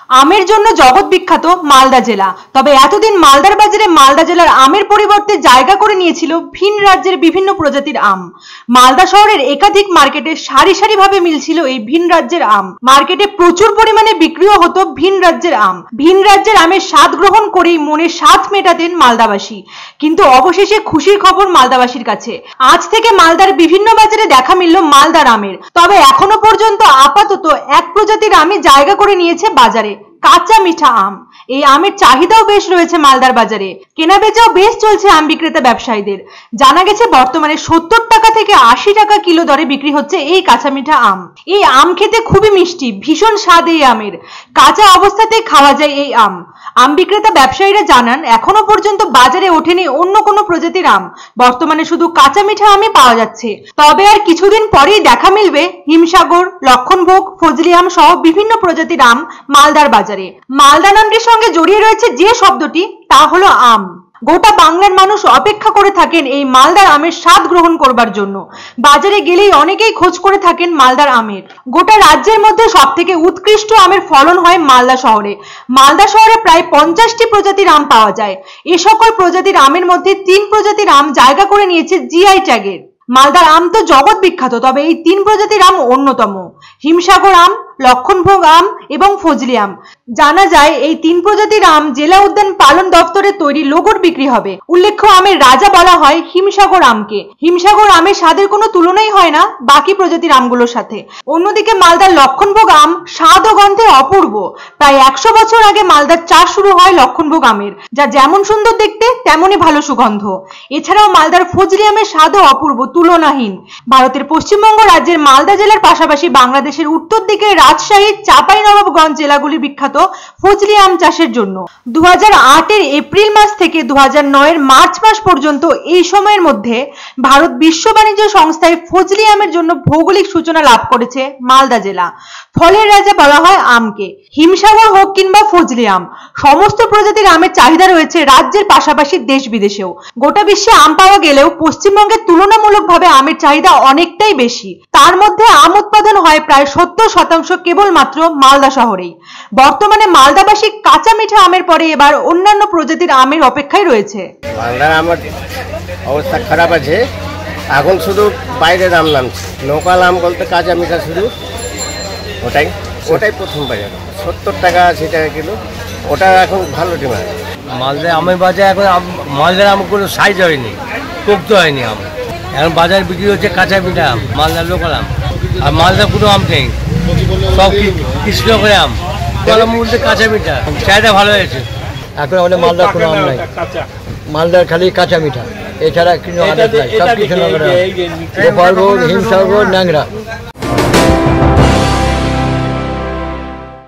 আমের জন্য জগৎ বিখ্যাত মালদা জেলা। তবে এতদিন মালদার বাজারে মালদা জেলার আমের পরিবর্তে জায়গা করে নিয়েছিল ভিন রাজ্যের বিভিন্ন প্রজাতির আম। মালদা শহরের একাধিক মার্কেটে সারি সারি ভাবে মিলছিল এই ভিন রাজ্যের আম। মার্কেটে প্রচুর পরিমাণে বিক্রিও হতো ভিন রাজ্যের আম। ভিন রাজ্যের আমের স্বাদ গ্রহণ করেই মনের স্বাদ মেটাতেন মালদাবাসী। কিন্তু অবশেষে খুশির খবর মালদাবাসীর কাছে, আজ থেকে মালদার বিভিন্ন বাজারে দেখা মিলল মালদার আমের। তবে এখনো পর্যন্ত আপাতত এক প্রজাতির আমই জায়গা করে নিয়েছে বাজারে, কাঁচা মিঠা আম। এই আমের চাহিদাও বেশ রয়েছে মালদার বাজারে, কেনা বেচাও বেশ চলছে আম বিক্রেতা ব্যবসায়ীদের। জানা গেছে বর্তমানে 70 টাকা থেকে 80 টাকা কিলো দরে বিক্রি হচ্ছে এই কাঁচা মিঠা আম। এই আম খেতে খুবই মিষ্টি, ভীষণ স্বাদ এই আমের। কাঁচা অবস্থাতেই খাওয়া যায় এই আম। আম বিক্রেতা ব্যবসায়ীরা জানান, এখনো পর্যন্ত বাজারে ওঠেনি অন্য কোনো প্রজাতির আম, বর্তমানে শুধু কাঁচা মিঠা আমই পাওয়া যাচ্ছে। তবে আর কিছুদিন পরেই দেখা মিলবে হিমসাগর, লক্ষণভোগ, ফজলি আম সহ বিভিন্ন প্রজাতির আম মালদার বাজারে। মালদা নামটির সঙ্গে জড়িয়ে রয়েছে যে শব্দটি, তা হলো আম। গোটা বাংলার মানুষ অপেক্ষা করে থাকেন এই মালদার আমের স্বাদ গ্রহণ করবার জন্য। বাজারে গেলেই অনেকেই খোঁজ করে থাকেন মালদার আমের। গোটা রাজ্যের মধ্যে সব থেকে উৎকৃষ্ট আমের ফলন হয় মালদা শহরে। মালদা শহরে প্রায় 50টি প্রজাতির আম পাওয়া যায়। এ সকল প্রজাতির আমের মধ্যে 3 প্রজাতির আম জায়গা করে নিয়েছে জিআই ট্যাগের। মালদার আম তো জগৎ বিখ্যাত, তবে এই 3 প্রজাতির আম অন্যতম: হিমসাগর আম, লক্ষণভোগ আম এবং ফজলি আম। জানা যায় এই 3 প্রজাতির আম জেলা উদ্যান পালন দপ্তরে তৈরি লোগোর বিক্রি হবে। উল্লেখ্য, আমের রাজা বলা হয় হিমসাগর আমকে। হিমসাগর আমের স্বাদের কোনো তুলনাই হয় না বাকি প্রজাতির আমগুলোর সাথে। অন্যদিকে মালদার লক্ষণভোগ আম স্বাদ ও গন্ধে অপূর্ব। প্রায় 100 বছর আগে মালদার চাষ শুরু হয় লক্ষণভোগ আমের, যা যেমন সুন্দর দেখতে তেমনই ভালো সুগন্ধ। এছাড়াও মালদার ফজলি আমের স্বাদও অপূর্ব, তুলনাহীন। ভারতের পশ্চিমবঙ্গ রাজ্যের মালদা জেলার পাশাপাশি বাংলাদেশের উত্তর দিকে রাজশাহী, চাঁপাইনবাবগঞ্জ জেলাগুলি বিখ্যাত ফজলি আম চাষের জন্য। 2008 এর এপ্রিল মাস থেকে 2009 এর মার্চ মাস পর্যন্ত এই সময়ের মধ্যে ভারত বিশ্ব বাণিজ্য সংস্থায় ফজলি আমের জন্য ভৌগোলিক সূচনা লাভ করেছে মালদা জেলা। ফলের রাজা বলা হয় আমকে। হিমসাগর হোক কিংবা ফজলি আম, সমস্ত প্রজাতির আমের চাহিদা রয়েছে রাজ্যের পাশাপাশি দেশ বিদেশেও। গোটা বিশ্বে আম পাওয়া গেলেও পশ্চিমবঙ্গের তুলনামূলকভাবে আমের চাহিদা অনেকটাই বেশি। তার মধ্যে আম উৎপাদন হয় প্রায় 70% কেবলমাত্র মালদা শহরেই। বর্তমানে মালদাবাসী কাঁচা মিঠা আমের পরে এবার অন্যান্য প্রজাতির আমের অপেক্ষায় রয়েছে। মালদার আমের অবস্থা খারাপ আছে, এখন শুধু বাইরের আম নামছে। লোকাল আম বলতে কাঁচা মিঠা শুধু ওটাই প্রথম বাজার। 70 টাকা 80 টাকা কিলো, ওটা এখন ভালো ডিমান্ড। মালদা আমের বাজার এখন মালদার আম কোনো সাইজ হয়নি, পোক্ত হয়নি আম। এখন বাজারে বিক্রি হচ্ছে কাঁচা মিঠা আম, মালদার লোকাল আম। আর মালদার কোনো আম নেই, সব কৃষ্ণনগরের আম। কলম বলতে কাঁচা মিঠা, চাহিদা ভালো হয়েছে। এখন আমাদের মালদার কোনো আম নাই, মালদার খালি কাঁচা মিঠা, এছাড়া কিন্তু সব কৃষ্ণনগরের, গোপালভোগ, হিমসাগর, ন্যাংরা।